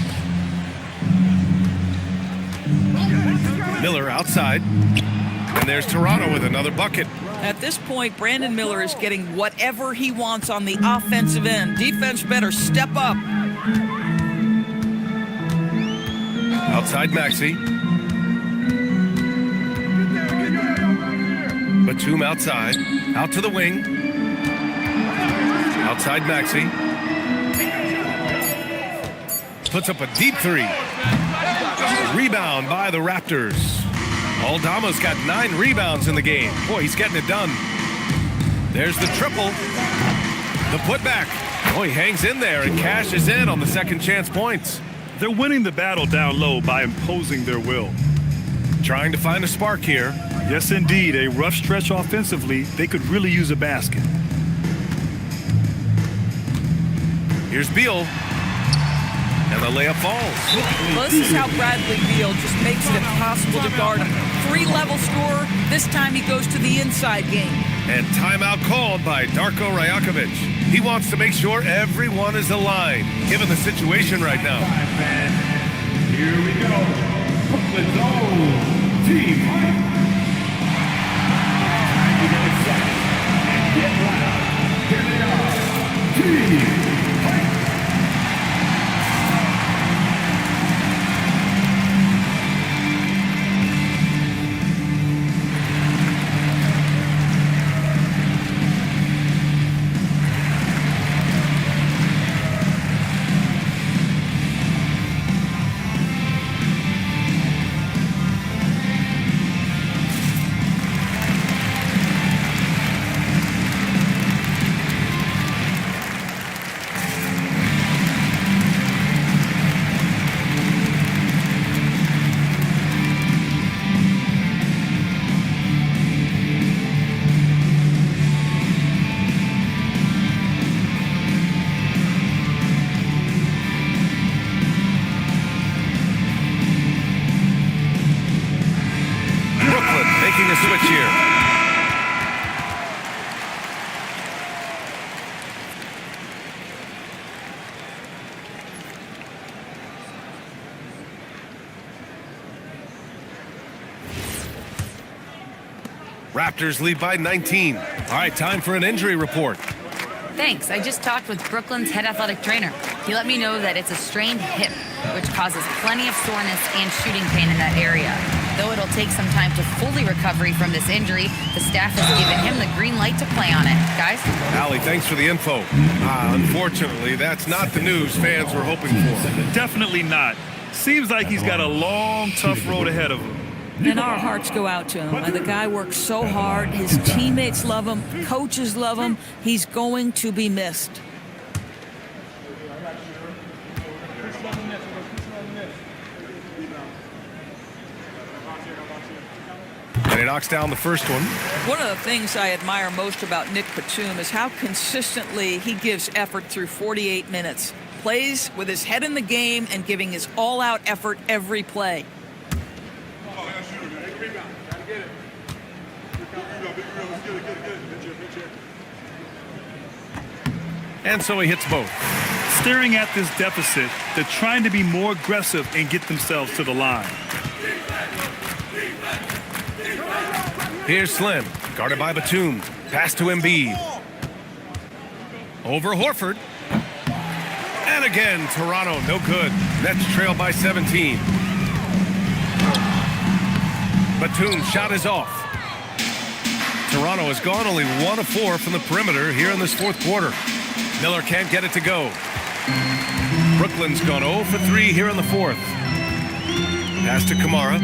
Miller outside. And there's Toronto with another bucket. At this point, Brandon Miller is getting whatever he wants on the offensive end. Defense better step up. Outside Maxey. Batum outside. Out to the wing. Outside Maxey. Puts up a deep 3. Rebound by the Raptors. Aldama's got 9 rebounds in the game. Boy, he's getting it done. There's the triple. The putback. Boy, he hangs in there and cashes in on the second chance points. They're winning the battle down low by imposing their will. Trying to find a spark here. Yes, indeed. A rough stretch offensively. They could really use a basket. Here's Beal. And the layup falls. Well, this is how Bradley Beal just makes it impossible to guard him. 3-level scorer. This time he goes to the inside game. And timeout called by Darko Rajakovic. He wants to make sure everyone is aligned, given the situation right now. Here we go. Brooklyn's own team fight. Time to get excited and get loud. Here they are. Team fight. Raptors lead by 19. All right, time for an injury report. Thanks. I just talked with Brooklyn's head athletic trainer. He let me know that it's a strained hip, which causes plenty of soreness and shooting pain in that area. Though it'll take some time to fully recovery from this injury, the staff has given him the green light to play on it. Guys? Allie, thanks for the info. Unfortunately, that's not the news fans were hoping for. Definitely not. Seems like he's got a long, tough road ahead of him. And our hearts go out to him. The guy works so hard. His teammates love him. Coaches love him. He's going to be missed. And he knocks down the first one. One of the things I admire most about Nick Batum is how consistently he gives effort through 48 minutes. Plays with his head in the game and giving his all-out effort every play. And so he hits both. Staring at this deficit, they're trying to be more aggressive and get themselves to the line. Here's Slim, guarded by Batum. Pass to Embiid. Over Horford. And again, Toronto, no good. Nets trail by 17. Batum's shot is off. Toronto has gone only 1 of 4 from the perimeter here in this fourth quarter. Miller can't get it to go. Brooklyn's gone 0 for 3 here in the fourth. Pass to Kamara.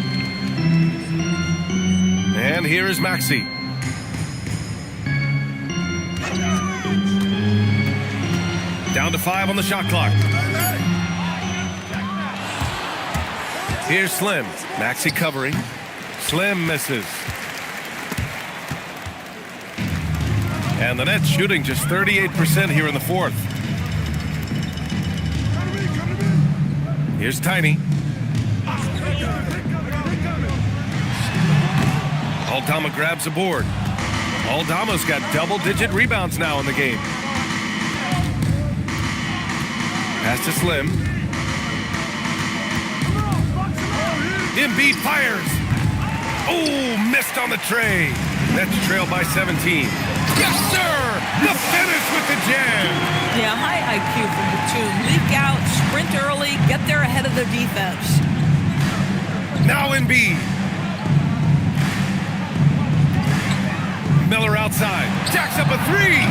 And here is Maxey. Down to 5 on the shot clock. Here's Slim. Maxey covering. Slim misses. And the Nets shooting just 38% here in the fourth. Here's Tiny. Aldama grabs a board. Aldama's got double-digit rebounds now in the game. Pass to Slim. Embiid fires. Oh, missed on the tray. Nets trail by 17. Yes, sir! The finish with the jam. Yeah, high IQ from Batum. Leak out, sprint early, get there ahead of the defense. Now Embiid. Miller outside. Jacks up a 3.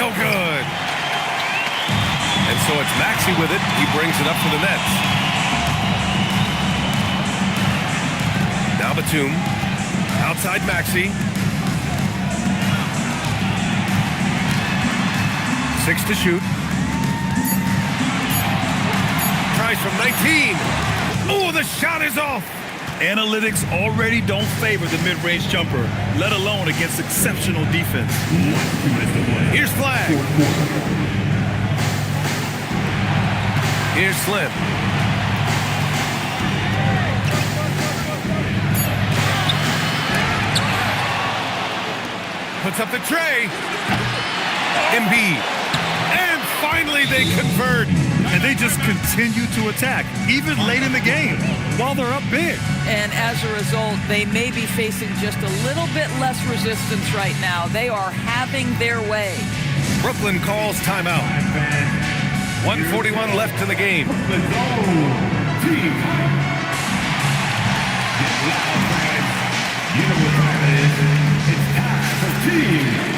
No good. And so it's Maxey with it. He brings it up for the Nets. Now Batum. Outside Maxey. 6 to shoot. Tries from 19. Oh, the shot is off. Analytics already don't favor the mid-range jumper, let alone against exceptional defense. Here's Flag. Here's Slim. Puts up the tray. Embiid. And finally they convert. And they just continue to attack, even late in the game, while they're up big. And as a result, they may be facing just a little bit less resistance right now. They are having their way. Brooklyn calls timeout. 1:41 left in the game. You know what time it is. It's time for team.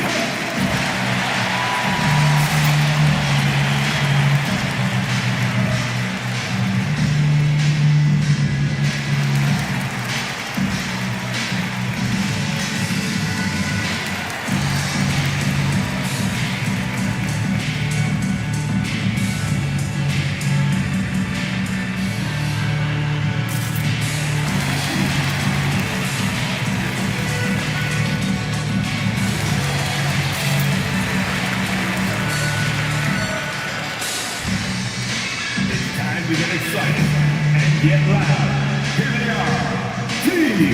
We get excited and get loud. Here they are, Team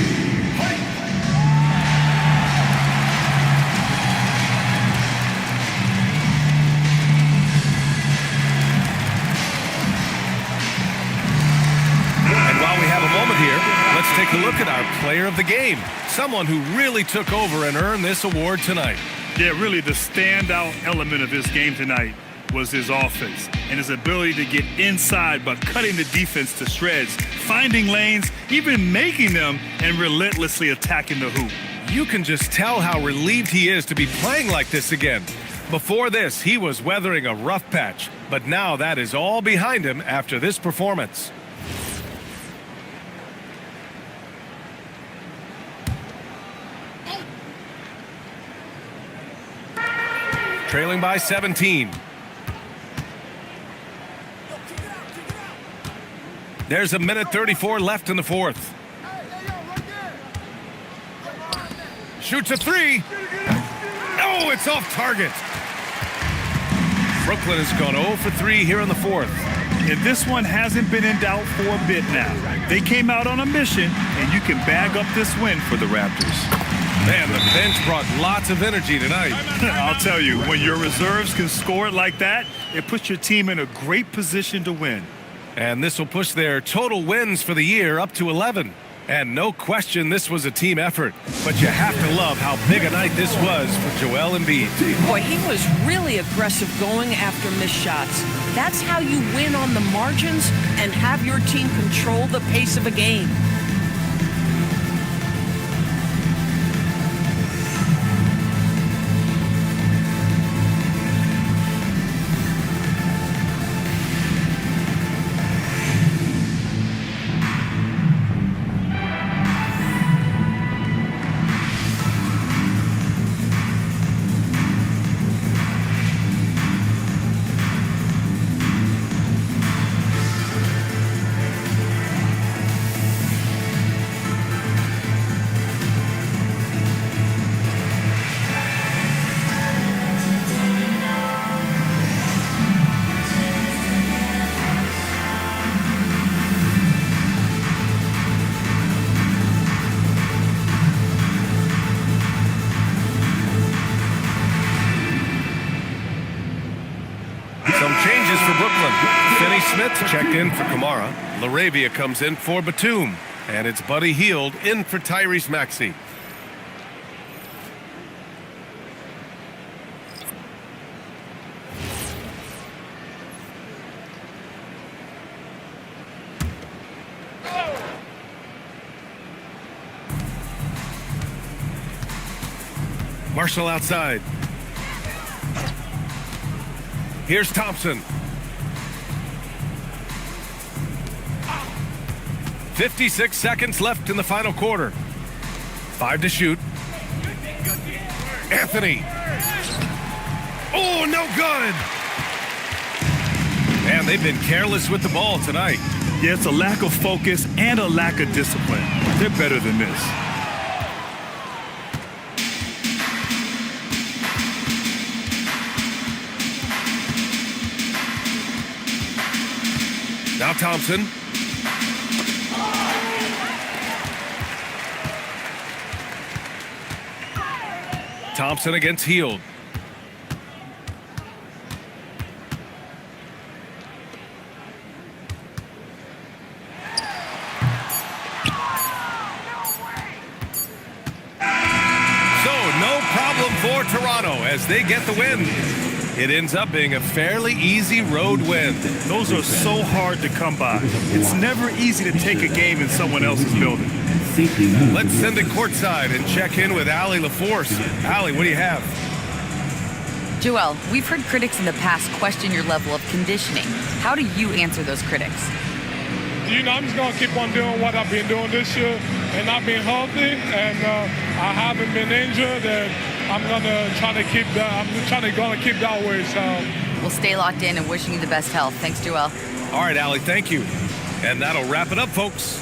Hype. And while we have a moment here, let's take take a look at our player of the game, someone who really took over and earned this award tonight. Yeah, really the standout element of this game tonight was his offense and his ability to get inside by cutting the defense to shreds, finding lanes, even making them, and relentlessly attacking the hoop. You can just tell how relieved he is to be playing like this again. Before this, he was weathering a rough patch, but now that is all behind him after this performance. Trailing by 17. There's 1:34 left in the fourth. Shoots a three. Oh, it's off target. Brooklyn has gone 0 for 3 here in the fourth. And this one hasn't been in doubt for a bit now. They came out on a mission, and you can bag up this win for the Raptors. Man, the bench brought lots of energy tonight. I'll tell you, when your reserves can score it like that, it puts your team in a great position to win. And this will push their total wins for the year up to 11. And no question this was a team effort. But you have to love how big a night this was for Joel Embiid. Boy, he was really aggressive going after missed shots. That's how you win on the margins and have your team control the pace of a game. Smith checked in for Kamara. LaRavia comes in for Batum. And it's Buddy Hield in for Tyrese Maxey. Marshall outside. Here's Thompson. 56 seconds left in the final quarter. 5 to shoot. Anthony. Oh, no good. Man, they've been careless with the ball tonight. Yeah, it's a lack of focus and a lack of discipline. They're better than this. Now Thompson. Thompson against Hield. So, no problem for Toronto as they get the win. It ends up being a fairly easy road win. Those are so hard to come by. It's never easy to take a game in someone else's building. Let's send it courtside and check in with Allie LaForce. Allie, what do you have? Joel, we've heard critics in the past question your level of conditioning. How do you answer those critics? You know, I'm just going to keep on doing what I've been doing this year, and I've been healthy, and I haven't been injured, and I'm going to try to keep that. I'm going to keep that way. So we'll stay locked in and wishing you the best health. Thanks, Joel. All right, Allie, thank you. And that'll wrap it up, folks.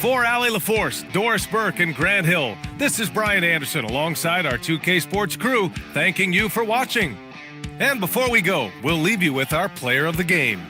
For Allie LaForce, Doris Burke, and Grant Hill, this is Brian Anderson alongside our 2K Sports crew, thanking you for watching. And before we go, we'll leave you with our player of the game.